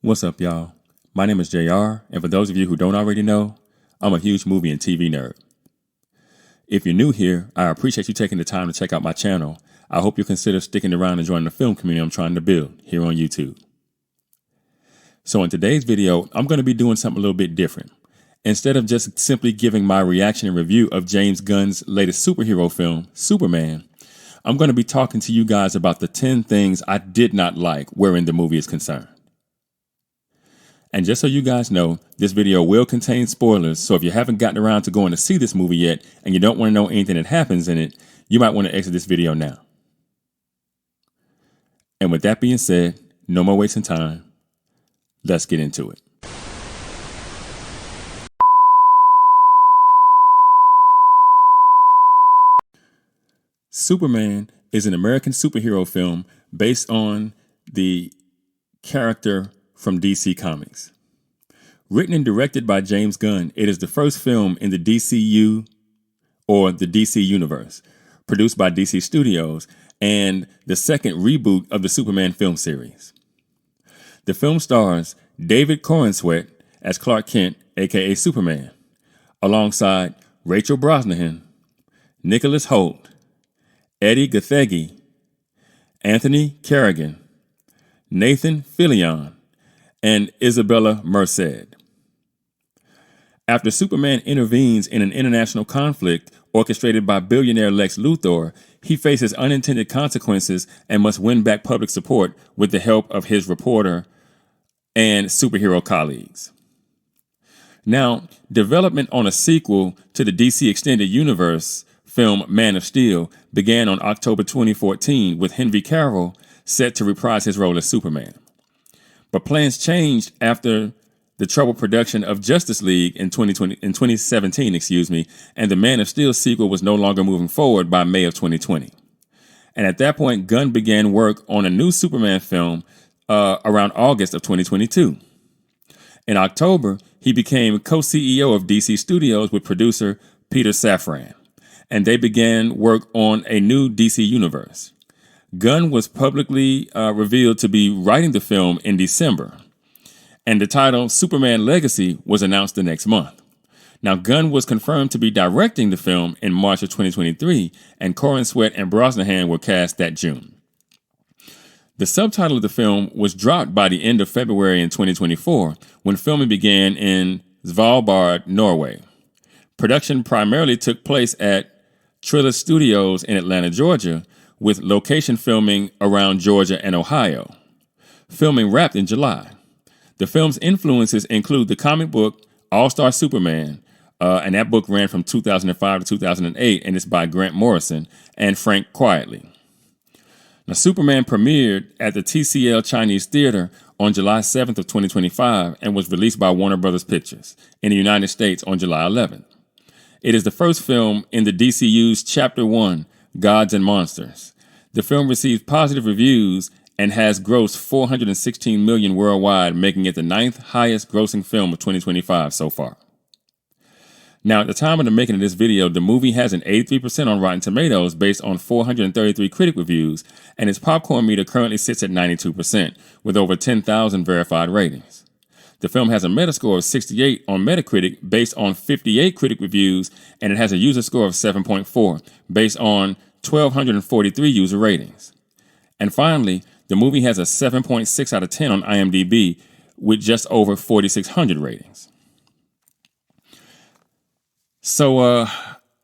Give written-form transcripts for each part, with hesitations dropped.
What's up, y'all? My name is JR, and for those of you who don't already know, I'm a huge movie and TV nerd. If you're new here, I appreciate you taking the time to check out my channel. I hope you consider sticking around and joining the film community I'm trying to build here on YouTube. So in today's video, I'm going to be doing something a little bit different. Instead of just simply giving my reaction and review of James Gunn's latest superhero film, Superman, I'm going to be talking to you guys about the 10 things I did not like wherein the movie is concerned. And just so you guys know, this video will contain spoilers, so if you haven't gotten around to going to see this movie yet and you don't want to know anything that happens in it, you might want to exit this video now. And with that being said, no more wasting time. Let's get into it. Superman is an American superhero film based on the character from DC Comics. Written and directed by James Gunn, it is the first film in the DCU or the DC Universe, produced by DC Studios, and the second reboot of the Superman film series. The film stars David Corenswet as Clark Kent, aka Superman, alongside Rachel Brosnahan, Nicholas Hoult, Eddie Gathegi, Anthony Carrigan, Nathan Fillion, and Isabella Merced. After Superman intervenes in an international conflict orchestrated by billionaire Lex Luthor, he faces unintended consequences and must win back public support with the help of his reporter and superhero colleagues. Now, development on a sequel to the DC Extended Universe film Man of Steel began on October 2014 with Henry Cavill set to reprise his role as Superman. But plans changed after the troubled production of Justice League in 2017, and the Man of Steel sequel was no longer moving forward by May of 2020. And at that point, Gunn began work on a new Superman film around August of 2022. In October, he became co-CEO of DC Studios with producer Peter Safran, and they began work on a new DC universe. Gunn was publicly revealed to be writing the film in December, and the title Superman Legacy was announced the next month. Now, Gunn was confirmed to be directing the film in March of 2023, and Corenswet and Brosnahan were cast that June. The subtitle of the film was dropped by the end of February in 2024, when filming began in Svalbard, Norway. Production primarily took place at Trilla Studios in Atlanta, Georgia, with location filming around Georgia and Ohio. Filming wrapped in July. The film's influences include the comic book All-Star Superman, and that book ran from 2005 to 2008, and it's by Grant Morrison and Frank Quietly. Now, Superman premiered at the TCL Chinese Theater on July 7th of 2025 and was released by Warner Brothers Pictures in the United States on July 11th. It is the first film in the DCU's Chapter 1, Gods and Monsters. The film received positive reviews and has grossed $416 million worldwide, making it the 9th highest grossing film of 2025 so far. Now, at the time of the making of this video, the movie has an 83% on Rotten Tomatoes based on 433 critic reviews, and its popcorn meter currently sits at 92%, with over 10,000 verified ratings. The film has a Metascore of 68 on Metacritic based on 58 critic reviews, and it has a user score of 7.4 based on 1,243 user ratings. And finally, the movie has a 7.6 out of 10 on IMDb with just over 4,600 ratings. So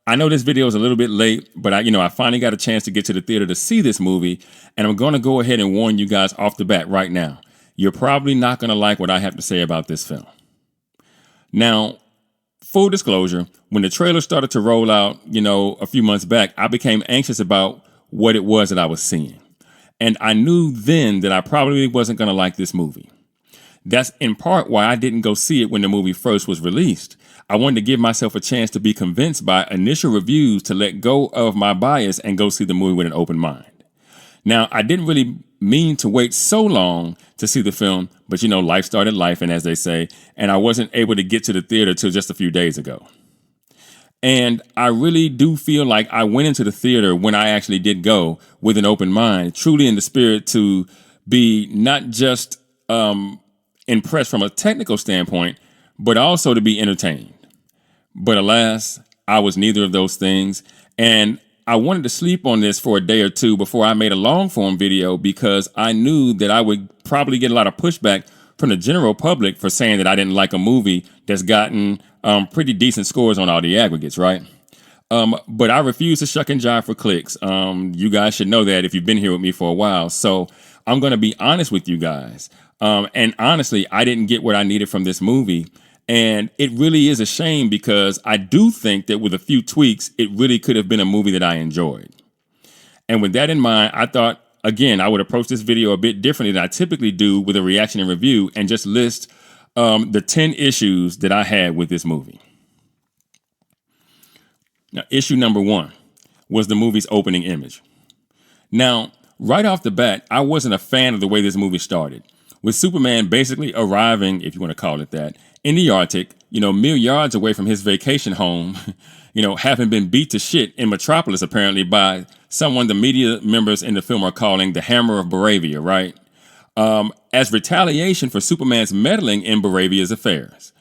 I know this video is a little bit late, but I finally got a chance to get to the theater to see this movie, and I'm going to go ahead and warn you guys off the bat right now. You're probably not going to like what I have to say about this film. Now, full disclosure, when the trailer started to roll out, a few months back, I became anxious about what it was that I was seeing. And I knew then that I probably wasn't going to like this movie. That's in part why I didn't go see it when the movie first was released. I wanted to give myself a chance to be convinced by initial reviews to let go of my bias and go see the movie with an open mind. Now, I didn't really mean to wait so long to see the film, but life started life, and as they say, and I wasn't able to get to the theater till just a few days ago. And I really do feel like I went into the theater when I actually did go with an open mind, truly in the spirit to be not just impressed from a technical standpoint, but also to be entertained. But alas, I was neither of those things. And I wanted to sleep on this for a day or two before I made a long form video because I knew that I would probably get a lot of pushback from the general public for saying that I didn't like a movie that's gotten pretty decent scores on all the aggregates, right? But I refuse to shuck and jive for clicks. You guys should know that if you've been here with me for a while. So I'm going to be honest with you guys. And honestly, I didn't get what I needed from this movie. And it really is a shame because I do think that with a few tweaks, it really could have been a movie that I enjoyed. And with that in mind, I thought, again, I would approach this video a bit differently than I typically do with a reaction and review and just list the 10 issues that I had with this movie. Now, issue number 1 was the movie's opening image. Now, right off the bat, I wasn't a fan of the way this movie started, with Superman basically arriving, if you want to call it that, in the Arctic, mere yards away from his vacation home, having been beat to shit in Metropolis, apparently, by someone the media members in the film are calling the Hammer of Baravia, right? As retaliation for Superman's meddling in Baravia's affairs.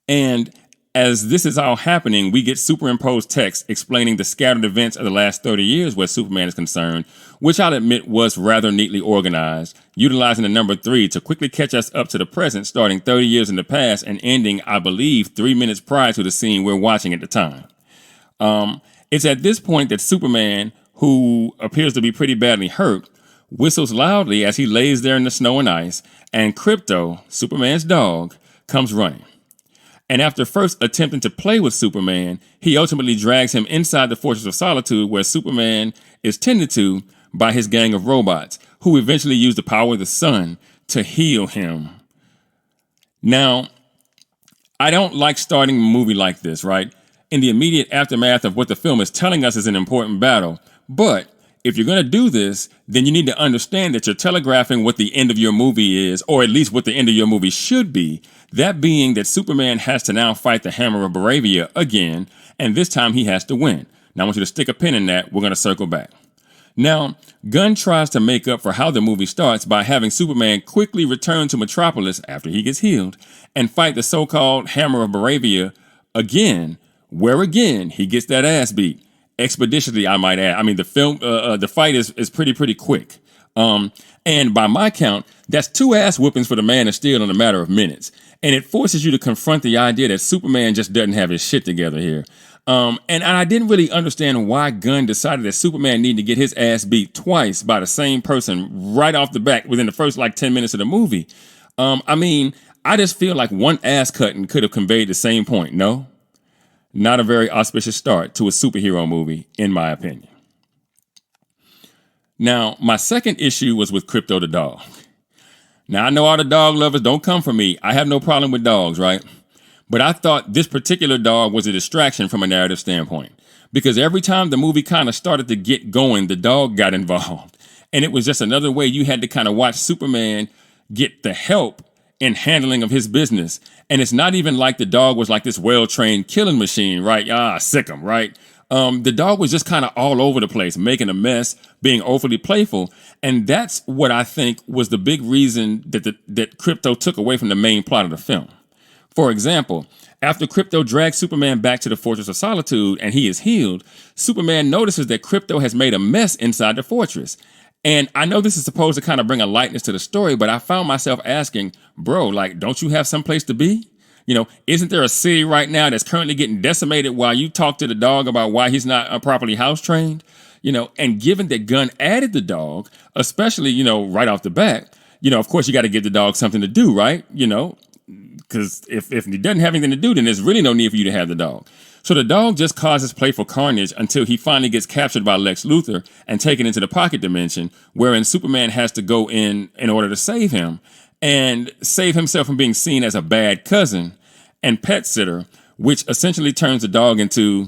And as this is all happening, we get superimposed text explaining the scattered events of the last 30 years where Superman is concerned, which I'll admit was rather neatly organized, utilizing the number 3 to quickly catch us up to the present, starting 30 years in the past and ending, I believe, 3 minutes prior to the scene we're watching at the time. It's at this point that Superman, who appears to be pretty badly hurt, whistles loudly as he lays there in the snow and ice, and Krypto, Superman's dog, comes running. And after first attempting to play with Superman, he ultimately drags him inside the Fortress of Solitude where Superman is tended to by his gang of robots, who eventually use the power of the sun to heal him. Now, I don't like starting a movie like this, right? In the immediate aftermath of what the film is telling us is an important battle. But if you're going to do this, then you need to understand that you're telegraphing what the end of your movie is, or at least what the end of your movie should be. That being that Superman has to now fight the Hammer of Baravia again, and this time he has to win. Now I want you to stick a pin in that. We're going to circle back. Now, Gunn tries to make up for how the movie starts by having Superman quickly return to Metropolis after he gets healed and fight the so-called Hammer of Baravia again, where again he gets that ass beat. Expeditiously, I might add. I mean, the fight is pretty quick. And by my count, that's 2 ass whoopings for the Man of Steel in a matter of minutes. And it forces you to confront the idea that Superman just doesn't have his shit together here. And I didn't really understand why Gunn decided that Superman needed to get his ass beat twice by the same person right off the bat within the first 10 minutes of the movie. I just feel like one ass cutting could have conveyed the same point, no? Not a very auspicious start to a superhero movie, in my opinion. Now, my second issue was with Krypto the dog. Now, I know all the dog lovers don't come for me. I have no problem with dogs, right? But I thought this particular dog was a distraction from a narrative standpoint. Because every time the movie kind of started to get going, the dog got involved. And it was just another way you had to kind of watch Superman get the help in handling of his business. And it's not even like the dog was like this well-trained killing machine, right? Sick him, right? The dog was just kind of all over the place, making a mess, being overly playful. And that's what I think was the big reason that Krypto took away from the main plot of the film. For example, after Krypto drags Superman back to the Fortress of Solitude and he is healed, Superman notices that Krypto has made a mess inside the fortress. And I know this is supposed to kind of bring a lightness to the story, but I found myself asking, bro, don't you have someplace to be? Isn't there a city right now that's currently getting decimated while you talk to the dog about why he's not properly house trained? And given that Gunn added the dog, especially, right off the bat, of course you got to give the dog something to do, right? Because if he doesn't have anything to do, then there's really no need for you to have the dog. So the dog just causes playful carnage until he finally gets captured by Lex Luthor and taken into the pocket dimension, wherein Superman has to go in order to save him and save himself from being seen as a bad cousin and pet sitter, which essentially turns the dog into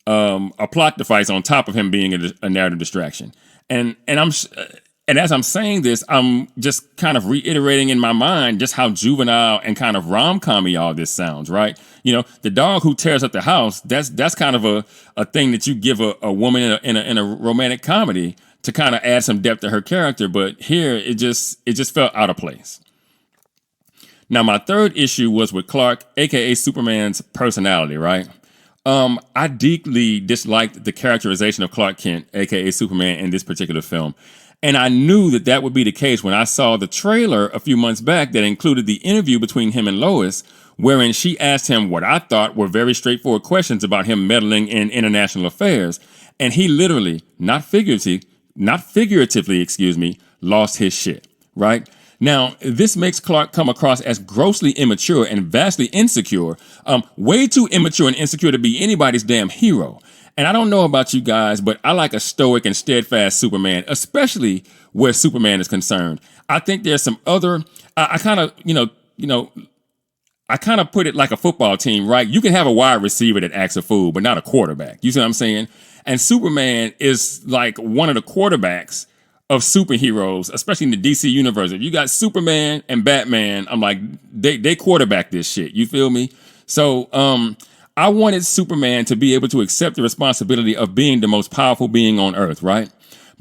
a plot device on top of him being a narrative distraction. And as I'm saying this, I'm just kind of reiterating in my mind just how juvenile and kind of rom-com-y all this sounds, right? The dog who tears up the house, that's kind of a thing that you give a woman in a romantic comedy to kind of add some depth to her character. But here, it just felt out of place. Now, my third issue was with Clark, aka Superman's personality, right? I deeply disliked the characterization of Clark Kent, aka Superman, in this particular film. And I knew that that would be the case when I saw the trailer a few months back that included the interview between him and Lois, wherein she asked him what I thought were very straightforward questions about him meddling in international affairs. And he literally, not figuratively, lost his shit, right? Now, this makes Clark come across as grossly immature and vastly insecure, way too immature and insecure to be anybody's damn hero. And I don't know about you guys, but I like a stoic and steadfast Superman, especially where Superman is concerned. I think there's some other, I kind of, I kind of put it like a football team, right? You can have a wide receiver that acts a fool, but not a quarterback. You see what I'm saying? And Superman is like one of the quarterbacks of superheroes, especially in the DC universe. If you got Superman and Batman, I'm like, they quarterback this shit. You feel me? So I wanted Superman to be able to accept the responsibility of being the most powerful being on Earth, right?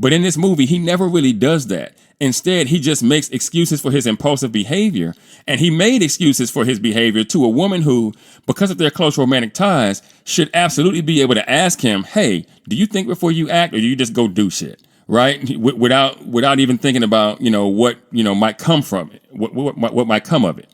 But in this movie, he never really does that. Instead, he just makes excuses for his impulsive behavior. And he made excuses for his behavior to a woman who, because of their close romantic ties, should absolutely be able to ask him, hey, do you think before you act, or do you just go do shit? Right? Without even thinking about, what, might come from it, what might come of it.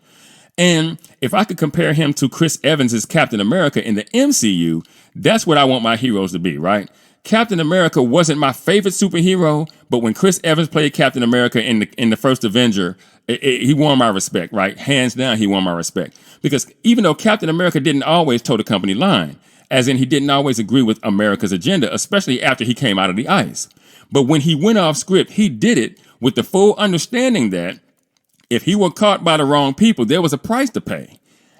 And if I could compare him to Chris Evans' Captain America in the MCU, that's what I want my heroes to be, right? Captain America wasn't my favorite superhero, but when Chris Evans played Captain America in the first Avenger, he won my respect, right? Hands down, he won my respect. Because even though Captain America didn't always toe the company line, as in he didn't always agree with America's agenda, especially after he came out of the ice. But when he went off script, he did it with the full understanding that if he were caught by the wrong people, there was a price to pay.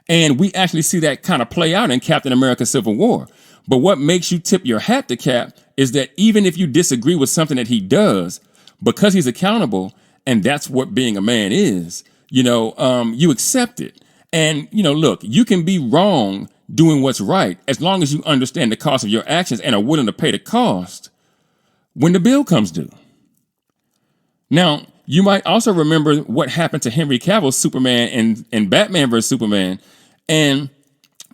And we actually see that kind of play out in Captain America Civil War. But what makes you tip your hat to Cap is that even if you disagree with something that he does, because he's accountable, and that's what being a man is, you accept it. And, look, you can be wrong doing what's right as long as you understand the cost of your actions and are willing to pay the cost when the bill comes due. Now, you might also remember what happened to Henry Cavill's Superman in Batman vs. Superman, and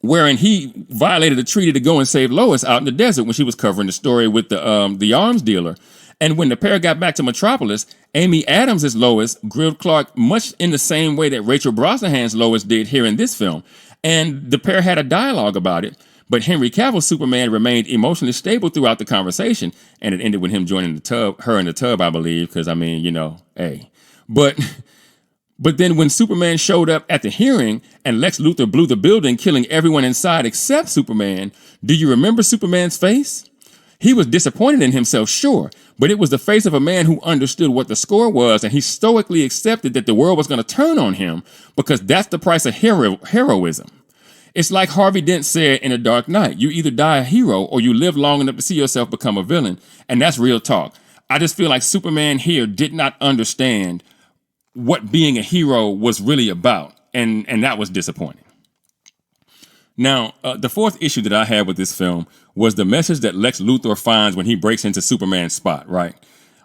wherein he violated a treaty to go and save Lois out in the desert when she was covering the story with the arms dealer. And when the pair got back to Metropolis, Amy Adams' Lois grilled Clark much in the same way that Rachel Brosnahan's Lois did here in this film. And the pair had a dialogue about it. But Henry Cavill's Superman remained emotionally stable throughout the conversation, and it ended with him joining her in the tub, I believe, because, hey. But then when Superman showed up at the hearing and Lex Luthor blew the building, killing everyone inside except Superman, do you remember Superman's face? He was disappointed in himself, sure, but it was the face of a man who understood what the score was, and he stoically accepted that the world was going to turn on him because that's the price of heroism. It's like Harvey Dent said in The Dark Knight, you either die a hero or you live long enough to see yourself become a villain. And that's real talk. I just feel like Superman here did not understand what being a hero was really about. And that was disappointing. Now, the fourth issue that I had with this film was the message that Lex Luthor finds when he breaks into Superman's spot, right?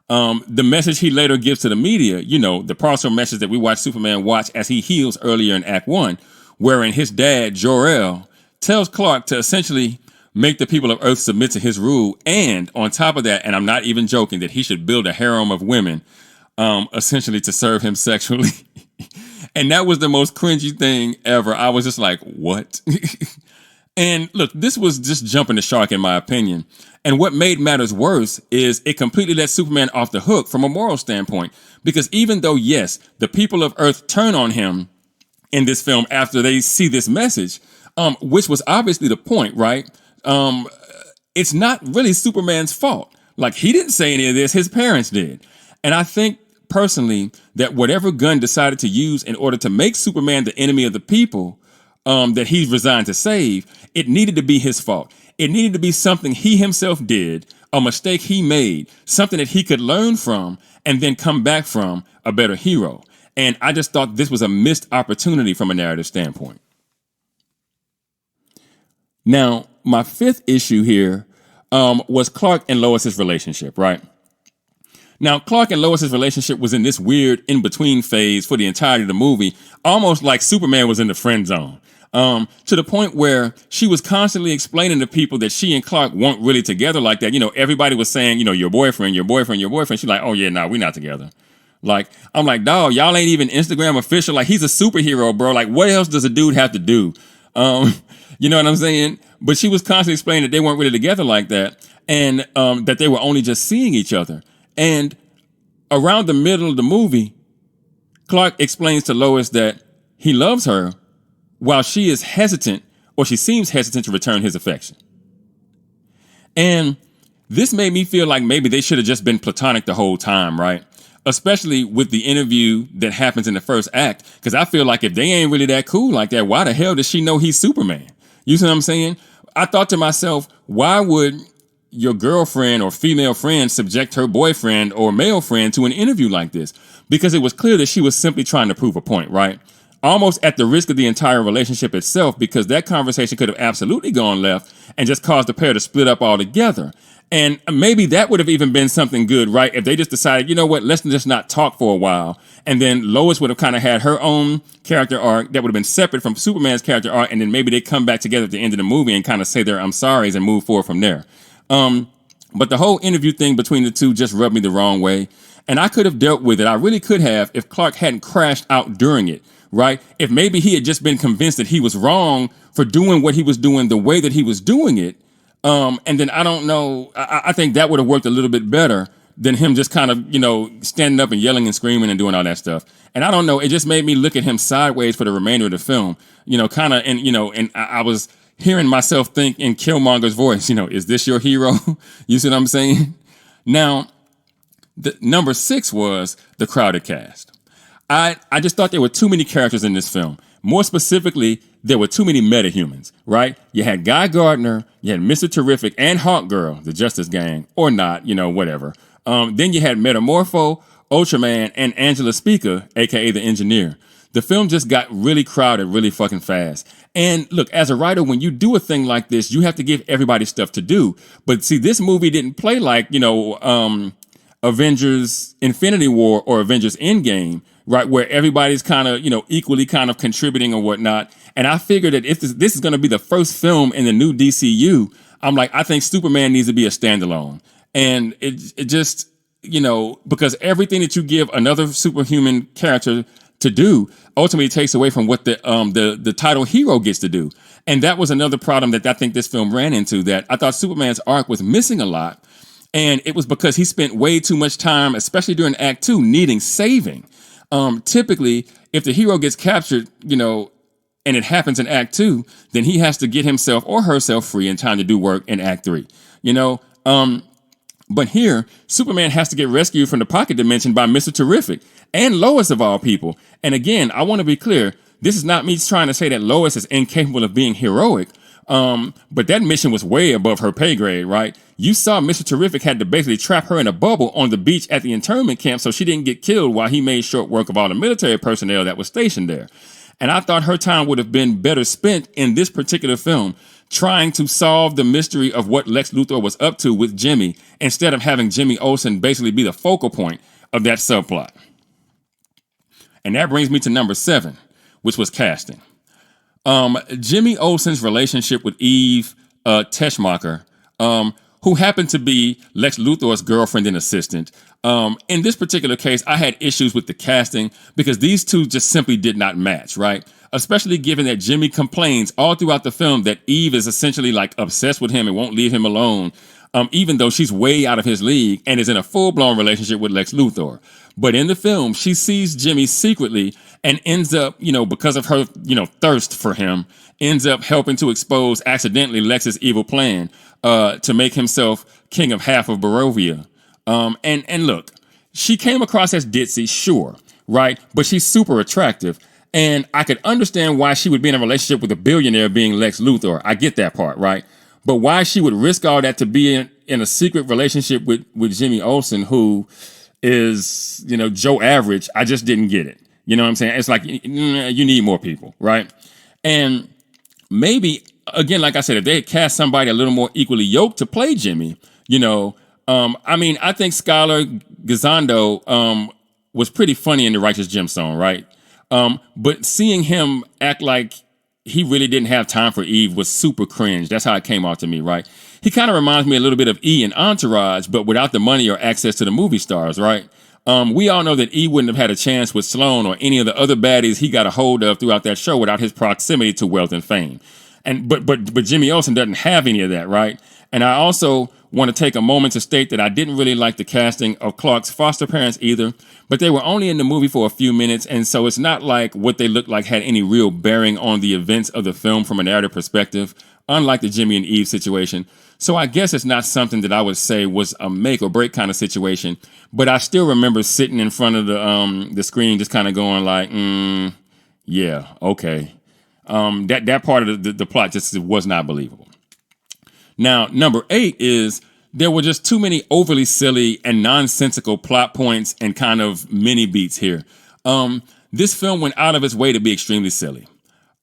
The message he later gives to the media, the partial message that we watch Superman watch as he heals earlier in Act 1, wherein his dad, Jor-El, tells Clark to essentially make the people of Earth submit to his rule. And on top of that, and I'm not even joking, that he should build a harem of women, essentially to serve him sexually. And that was the most cringy thing ever. I was just like, what? And look, this was just jumping the shark in my opinion. And what made matters worse is it completely let Superman off the hook from a moral standpoint. Because even though, yes, the people of Earth turn on him in this film after they see this message, which was obviously the point, right? It's not really Superman's fault. Like, he didn't say any of this, his parents did. And I think personally that whatever Gunn decided to use in order to make Superman the enemy of the people that he's resigned to save, it needed to be his fault. It needed to be something he himself did, a mistake he made, something that he could learn from and then come back from a better hero. And I just thought this was a missed opportunity from a narrative standpoint. Now, my fifth issue here was Clark and Lois's relationship, right? Now, Clark and Lois's relationship was in this weird in-between phase for the entirety of the movie, almost like Superman was in the friend zone. To the point where she was constantly explaining to people that she and Clark weren't really together like that. Everybody was saying, your boyfriend, your boyfriend, your boyfriend. She's like, oh yeah, nah, we're not together. Like, I'm like, dog, y'all ain't even Instagram official. Like, he's a superhero, bro. Like, what else does a dude have to do? You know what I'm saying? But she was constantly explaining that they weren't really together like that, and that they were only just seeing each other. And around the middle of the movie, Clark explains to Lois that he loves her while she is hesitant, or she seems hesitant to return his affection. And this made me feel like maybe they should have just been platonic the whole time, right? Especially with the interview that happens in the first act, because I feel like if they ain't really that cool like that, why the hell does she know he's Superman? You see what I'm saying? I thought to myself, why would your girlfriend or female friend subject her boyfriend or male friend to an interview like this? Because it was clear that she was simply trying to prove a point, right? Almost at the risk of the entire relationship itself, because that conversation could have absolutely gone left and just caused the pair to split up altogether. And maybe that would have even been something good, right? If they just decided, you know what, let's just not talk for a while. And then Lois would have kind of had her own character arc that would have been separate from Superman's character arc. And then maybe they come back together at the end of the movie and kind of say their I'm sorries and move forward from there. But the whole interview thing between the two just rubbed me the wrong way. And I could have dealt with it. I really could have if Clark hadn't crashed out during it, right? If maybe he had just been convinced that he was wrong for doing what he was doing the way that he was doing it. And then I don't know, I think that would have worked a little bit better than him just kind of, standing up and yelling and screaming and doing all that stuff. And I don't know, it just made me look at him sideways for the remainder of the film, and I was hearing myself think in Killmonger's voice, is this your hero? You see what I'm saying? Now, the number 6 was the crowded cast. I just thought there were too many characters in this film. More specifically, there were too many metahumans, right? You had Guy Gardner, you had Mr. Terrific, and Hawk Girl, the Justice Gang, or not, whatever. Then you had Metamorpho, Ultraman, and Angela Speaker, aka the Engineer. The film just got really crowded really fucking fast. And look, as a writer, when you do a thing like this, you have to give everybody stuff to do. But see, this movie didn't play like, Avengers Infinity War or Avengers Endgame, right, where everybody's kind of, equally kind of contributing or whatnot. And I figured that if this is going to be the first film in the new DCU, I'm like, I think Superman needs to be a standalone. And it just, because everything that you give another superhuman character to do ultimately takes away from what the title hero gets to do. And that was another problem that I think this film ran into, that I thought Superman's arc was missing a lot. And it was because he spent way too much time, especially during Act 2, needing saving. Typically, if the hero gets captured, and it happens in Act 2, then he has to get himself or herself free in time to do work in Act 3. But here, Superman has to get rescued from the pocket dimension by Mr. Terrific and Lois of all people. And again, I want to be clear, this is not me trying to say that Lois is incapable of being heroic. But that mission was way above her pay grade, right? You saw Mr. Terrific had to basically trap her in a bubble on the beach at the internment camp so she didn't get killed while he made short work of all the military personnel that was stationed there. And I thought her time would have been better spent in this particular film trying to solve the mystery of what Lex Luthor was up to with Jimmy, instead of having Jimmy Olsen basically be the focal point of that subplot. And that brings me to number 7, which was casting. Jimmy Olsen's relationship with Eve Teschmacher, who happened to be Lex Luthor's girlfriend and assistant. In this particular case, I had issues with the casting because these two just simply did not match, right? Especially given that Jimmy complains all throughout the film that Eve is essentially like obsessed with him and won't leave him alone, even though she's way out of his league and is in a full-blown relationship with Lex Luthor. But in the film, she sees Jimmy secretly and ends up, because of her, thirst for him, ends up helping to expose accidentally Lex's evil plan to make himself king of half of Barovia. And look, she came across as ditzy, sure, right? But she's super attractive. And I could understand why she would be in a relationship with a billionaire being Lex Luthor. I get that part, right? But why she would risk all that to be in a secret relationship with Jimmy Olsen, who is, Joe Average, I just didn't get it. You know what I'm saying? It's like, you need more people, right? And maybe, again, like I said, if they had cast somebody a little more equally yoked to play Jimmy, I think Skylar Gisondo was pretty funny in The Righteous Gemstone, right? But seeing him act like he really didn't have time for Eve was super cringe. That's how it came out to me, right? He kind of reminds me a little bit of E in Entourage, but without the money or access to the movie stars, right? We all know that E wouldn't have had a chance with Sloane or any of the other baddies he got a hold of throughout that show without his proximity to wealth and fame. And but Jimmy Olsen doesn't have any of that, right? And I also want to take a moment to state that I didn't really like the casting of Clark's foster parents either, but they were only in the movie for a few minutes, and so it's not like what they looked like had any real bearing on the events of the film from a narrative perspective, unlike the Jimmy and Eve situation. So I guess it's not something that I would say was a make or break kind of situation, but I still remember sitting in front of the screen just kind of going like, yeah, okay. That part of the plot just was not believable. Now, number 8 is there were just too many overly silly and nonsensical plot points and kind of mini beats here. This film went out of its way to be extremely silly.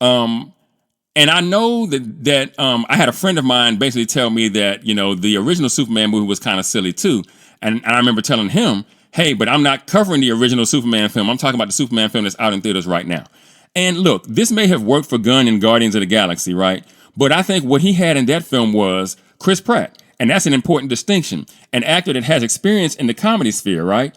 And I know that I had a friend of mine basically tell me that, you know, the original Superman movie was kind of silly too. And I remember telling him, hey, but I'm not covering the original Superman film. I'm talking about the Superman film that's out in theaters right now. And look, this may have worked for Gunn in Guardians of the Galaxy, right? But I think what he had in that film was Chris Pratt. And that's an important distinction. An actor that has experience in the comedy sphere, right?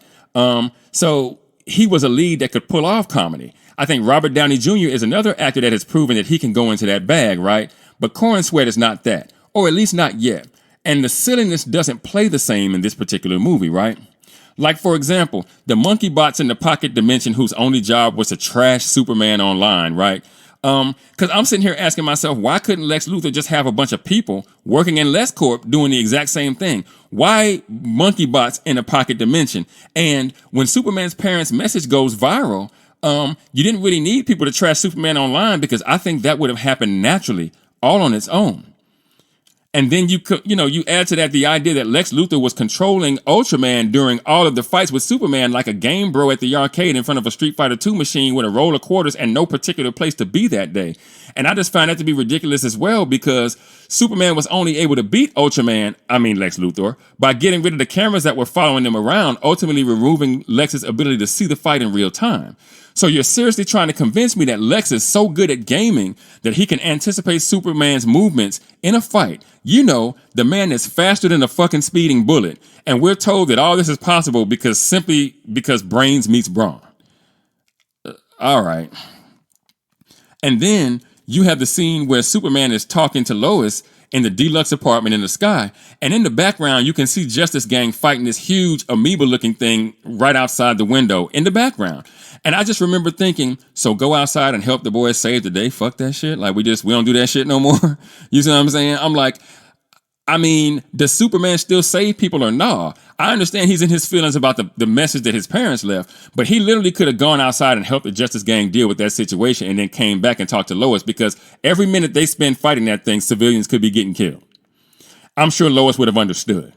So he was a lead that could pull off comedy. I think Robert Downey Jr. is another actor that has proven that he can go into that bag, right? But Corn Sweat is not that, or at least not yet. And the silliness doesn't play the same in this particular movie, right? Like, for example, the monkey bots in the pocket dimension whose only job was to trash Superman online, right? Because I'm sitting here asking myself, why couldn't Lex Luthor just have a bunch of people working in LexCorp doing the exact same thing? Why monkey bots in a pocket dimension? And when Superman's parents' message goes viral, you didn't really need people to trash Superman online because I think that would have happened naturally, all on its own. And then you add to that the idea that Lex Luthor was controlling Ultraman during all of the fights with Superman like a game bro at the arcade in front of a Street Fighter II machine with a roll of quarters and no particular place to be that day. And I just find that to be ridiculous as well because Superman was only able to beat Lex Luthor, by getting rid of the cameras that were following him around, ultimately removing Lex's ability to see the fight in real time. So you're seriously trying to convince me that Lex is so good at gaming that he can anticipate Superman's movements in a fight. You know, the man is faster than a fucking speeding bullet. And we're told that all this is possible because brains meets brawn. All right. And then you have the scene where Superman is talking to Lois in the deluxe apartment in the sky. And in the background, you can see Justice Gang fighting this huge amoeba-looking thing right outside the window in the background. And I just remember thinking, so go outside and help the boys save the day? Fuck that shit. Like, we don't do that shit no more. You see what I'm saying? I'm like, does Superman still save people or nah? I understand he's in his feelings about the message that his parents left, but he literally could have gone outside and helped the Justice Gang deal with that situation and then came back and talked to Lois, because every minute they spend fighting that thing, civilians could be getting killed. I'm sure Lois would have understood.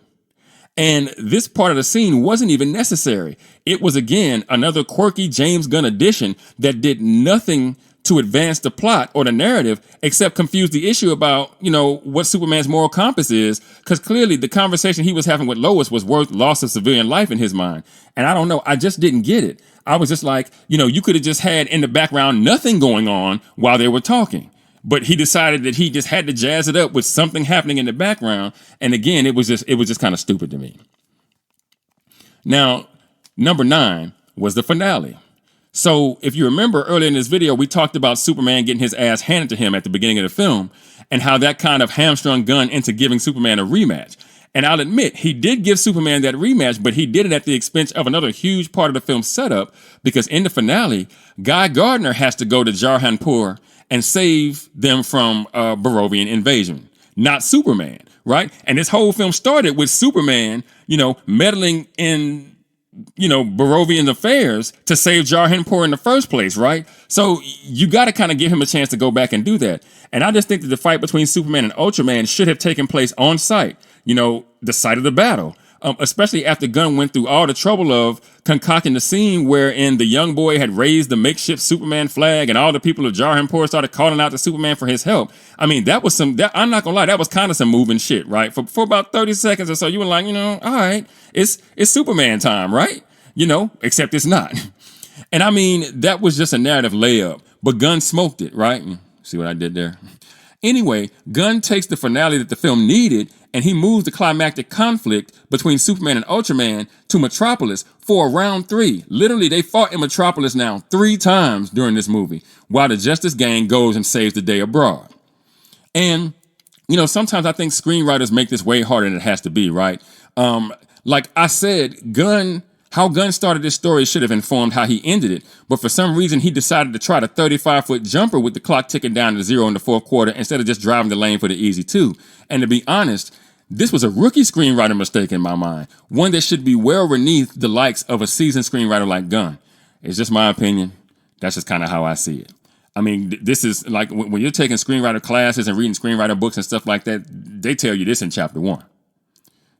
And this part of the scene wasn't even necessary. It was, again, another quirky James Gunn addition that did nothing to advance the plot or the narrative except confuse the issue about, what Superman's moral compass is, because clearly the conversation he was having with Lois was worth loss of civilian life in his mind. And I don't know, I just didn't get it. I was just like, you could have just had in the background nothing going on while they were talking. But he decided that he just had to jazz it up with something happening in the background. And again, it was just kind of stupid to me. Now, number 9 was the finale. So if you remember earlier in this video, we talked about Superman getting his ass handed to him at the beginning of the film and how that kind of hamstrung Gunn into giving Superman a rematch. And I'll admit, he did give Superman that rematch, but he did it at the expense of another huge part of the film's setup, because in the finale, Guy Gardner has to go to Jarhanpur and save them from Barovian invasion, not Superman, right? And this whole film started with Superman, meddling in, Barovian affairs to save Jarhanpur in the first place, right? So you got to kind of give him a chance to go back and do that. And I just think that the fight between Superman and Ultraman should have taken place on site, the site of the battle. Especially after Gunn went through all the trouble of concocting the scene wherein the young boy had raised the makeshift Superman flag and all the people of Jarhanpur started calling out to Superman for his help. That was I'm not gonna lie, that was kind of some moving shit, right? For about 30 seconds or so, you were like, all right, it's Superman time, right? Except it's not. And I mean, that was just a narrative layup, but Gunn smoked it, right? See what I did there? Anyway, Gunn takes the finale that the film needed and he moves the climactic conflict between Superman and Ultraman to Metropolis for round 3. Literally, they fought in Metropolis now 3 times during this movie, while the Justice Gang goes and saves the day abroad. And, sometimes I think screenwriters make this way harder than it has to be, right? Like I said, how Gunn started this story should have informed how he ended it, but for some reason he decided to try the 35-foot jumper with the clock ticking down to 0 in the fourth quarter instead of just driving the lane for the easy 2. And to be honest, this was a rookie screenwriter mistake in my mind, one that should be well beneath the likes of a seasoned screenwriter like Gunn. It's just my opinion. That's just kind of how I see it. I mean, this is like when you're taking screenwriter classes and reading screenwriter books and stuff like that, they tell you this in chapter 1.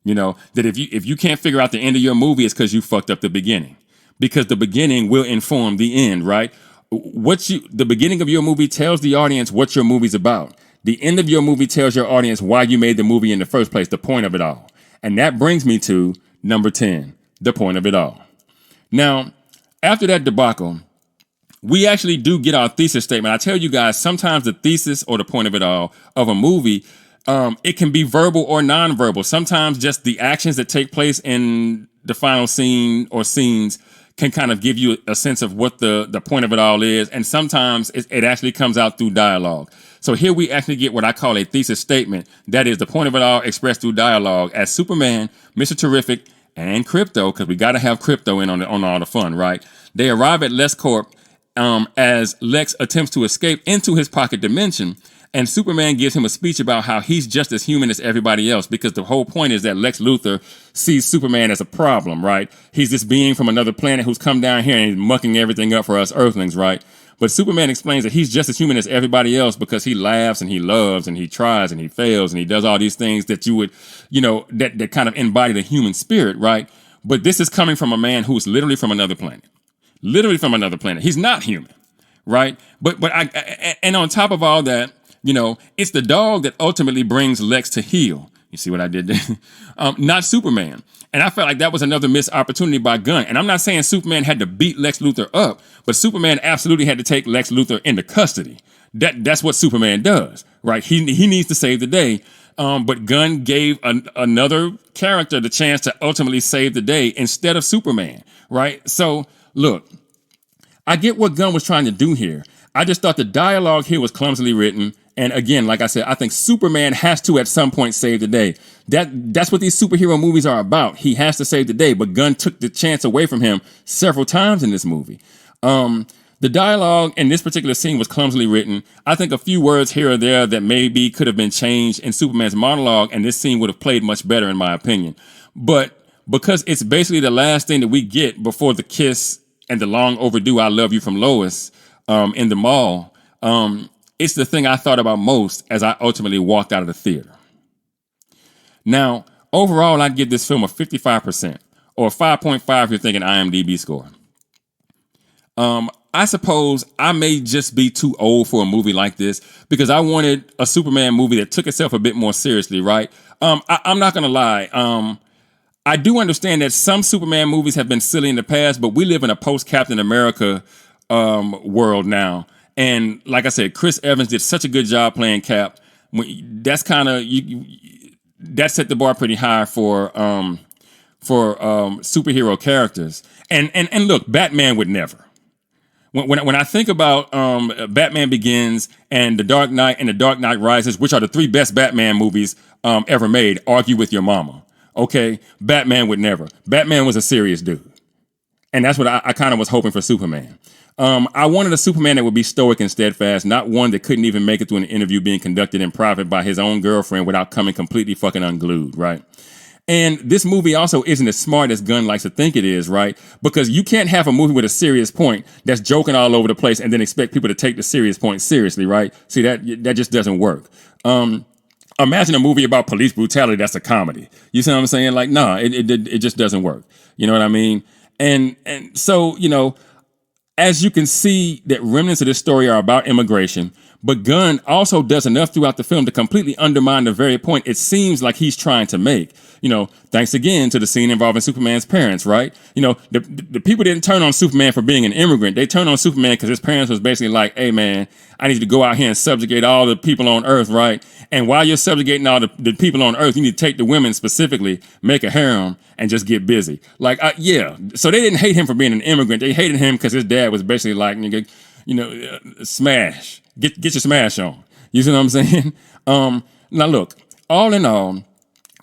That if you can't figure out the end of your movie, it's because you fucked up the beginning. Because the beginning will inform the end, right? The beginning of your movie tells the audience what your movie's about. The end of your movie tells your audience why you made the movie in the first place, the point of it all. And that brings me to number 10, the point of it all. Now, after that debacle, we actually do get our thesis statement. I tell you guys, sometimes the thesis or the point of it all of a movie, it can be verbal or nonverbal. Sometimes just the actions that take place in the final scene or scenes can kind of give you a sense of what the point of it all is. And sometimes it actually comes out through dialogue. So here we actually get what I call a thesis statement. That is the point of it all expressed through dialogue as Superman, Mr. Terrific, and Crypto, because we got to have Crypto in on all the fun, right? They arrive at LexCorp as Lex attempts to escape into his pocket dimension. And Superman gives him a speech about how he's just as human as everybody else, because the whole point is that Lex Luthor sees Superman as a problem, right? He's this being from another planet who's come down here and he's mucking everything up for us Earthlings, right? But Superman explains that he's just as human as everybody else because he laughs and he loves and he tries and he fails and he does all these things that you would, that kind of embody the human spirit, right? But this is coming from a man who's literally from another planet. Literally from another planet. He's not human, right? And on top of all that, it's the dog that ultimately brings Lex to heel. You see what I did there? Not Superman. And I felt like that was another missed opportunity by Gunn. And I'm not saying Superman had to beat Lex Luthor up, but Superman absolutely had to take Lex Luthor into custody. That's what Superman does, right? He needs to save the day. But Gunn gave another character the chance to ultimately save the day instead of Superman, right? So, look, I get what Gunn was trying to do here. I just thought the dialogue here was clumsily written. And again, like I said, I think Superman has to at some point save the day. That's what these superhero movies are about. He has to save the day, but Gunn took the chance away from him several times in this movie. The dialogue in this particular scene was clumsily written. I think a few words here or there that maybe could have been changed in Superman's monologue, and this scene would have played much better in my opinion. But because it's basically the last thing that we get before the kiss and the long overdue "I love you" from Lois in the mall, it's the thing I thought about most as I ultimately walked out of the theater. Now, overall, I'd give this film a 55%, or 5.5 if you're thinking IMDb score. I suppose I may just be too old for a movie like this because I wanted a Superman movie that took itself a bit more seriously, right? I'm not going to lie. I do understand that some Superman movies have been silly in the past, but we live in a post-Captain America world now. And like I said, Chris Evans did such a good job playing Cap. That's kind of that set the bar pretty high for superhero characters. And look, Batman would never. When I think about Batman Begins and The Dark Knight and The Dark Knight Rises, which are the 3 best Batman movies ever made, argue with your mama. Okay, Batman would never. Batman was a serious dude. And that's what I kind of was hoping for Superman. I wanted a Superman that would be stoic and steadfast, not one that couldn't even make it through an interview being conducted in private by his own girlfriend without coming completely fucking unglued, right? And this movie also isn't as smart as Gunn likes to think it is, right? Because you can't have a movie with a serious point that's joking all over the place and then expect people to take the serious point seriously, right? See, that just doesn't work. Imagine a movie about police brutality that's a comedy. You see what I'm saying? Like, no, it just doesn't work. You know what I mean? And so, as you can see, that remnants of this story are about immigration, but Gunn also does enough throughout the film to completely undermine the very point it seems like he's trying to make. Thanks again to the scene involving Superman's parents, right? The people didn't turn on Superman for being an immigrant. They turned on Superman because his parents was basically like, hey, man, I need you to go out here and subjugate all the people on Earth, right? And while you're subjugating all the people on Earth, you need to take the women specifically, make a harem, and just get busy. Yeah. So they didn't hate him for being an immigrant. They hated him because his dad was basically like, smash. Get your smash on. You see what I'm saying? Now, look, all in all,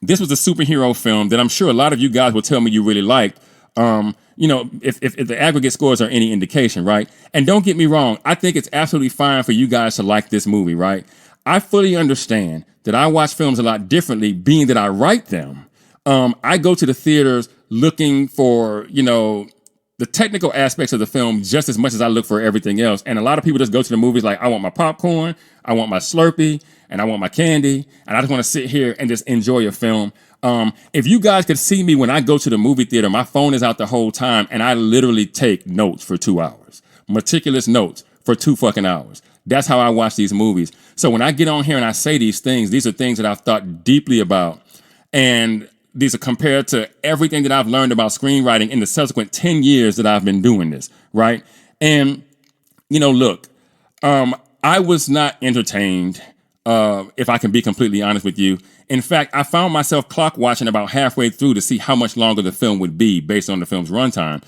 this was a superhero film that I'm sure a lot of you guys will tell me you really liked. If the aggregate scores are any indication, right? And don't get me wrong, I think it's absolutely fine for you guys to like this movie, right? I fully understand that I watch films a lot differently, being that I write them. I go to the theaters looking for, the technical aspects of the film just as much as I look for everything else. And a lot of people just go to the movies like, I want my popcorn, I want my Slurpee, and I want my candy, and I just want to sit here and just enjoy a film. If you guys could see me when I go to the movie theater, my phone is out the whole time, and I literally take notes for 2 hours. Meticulous notes for 2 fucking hours. That's how I watch these movies. So when I get on here and I say these are things that I've thought deeply about. And these are compared to everything that I've learned about screenwriting in the subsequent 10 years that I've been doing this, right? And, look, I was not entertained, if I can be completely honest with you. In fact, I found myself clock watching about halfway through to see how much longer the film would be based on the film's runtime.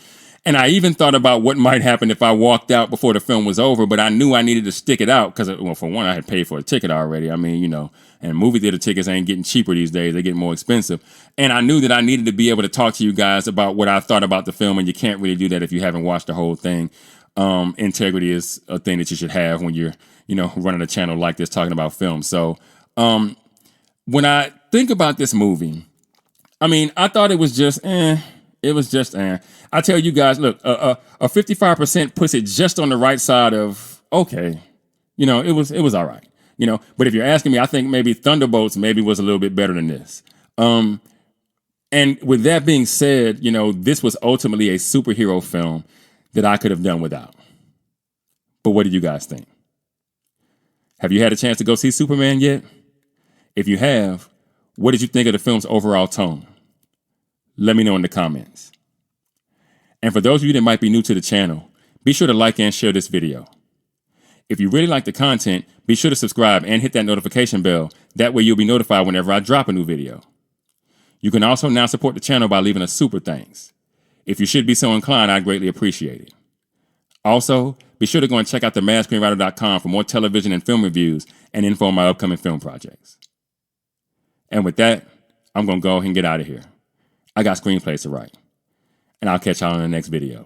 And I even thought about what might happen if I walked out before the film was over, but I knew I needed to stick it out because, well, for one, I had paid for a ticket already. I mean, and movie theater tickets ain't getting cheaper these days. They get more expensive. And I knew that I needed to be able to talk to you guys about what I thought about the film, and you can't really do that if you haven't watched the whole thing. Integrity is a thing that you should have when you're, running a channel like this talking about film. So when I think about this movie, I mean, I thought it was just It was just, I tell you guys, look, a 55% puts it just on the right side of, okay, it was all right, but if you're asking me, I think maybe Thunderbolts maybe was a little bit better than this. And with that being said, this was ultimately a superhero film that I could have done without. But what do you guys think? Have you had a chance to go see Superman yet? If you have, what did you think of the film's overall tone? Let me know in the comments. And for those of you that might be new to the channel, be sure to like and share this video. If you really like the content, be sure to subscribe and hit that notification bell. That way you'll be notified whenever I drop a new video. You can also now support the channel by leaving a super thanks. If you should be so inclined, I'd greatly appreciate it. Also, be sure to go and check out themadScreenwriter.com for more television and film reviews and info on my upcoming film projects. And with that, I'm going to go ahead and get out of here. I got screenplays to write. And I'll catch y'all in the next video.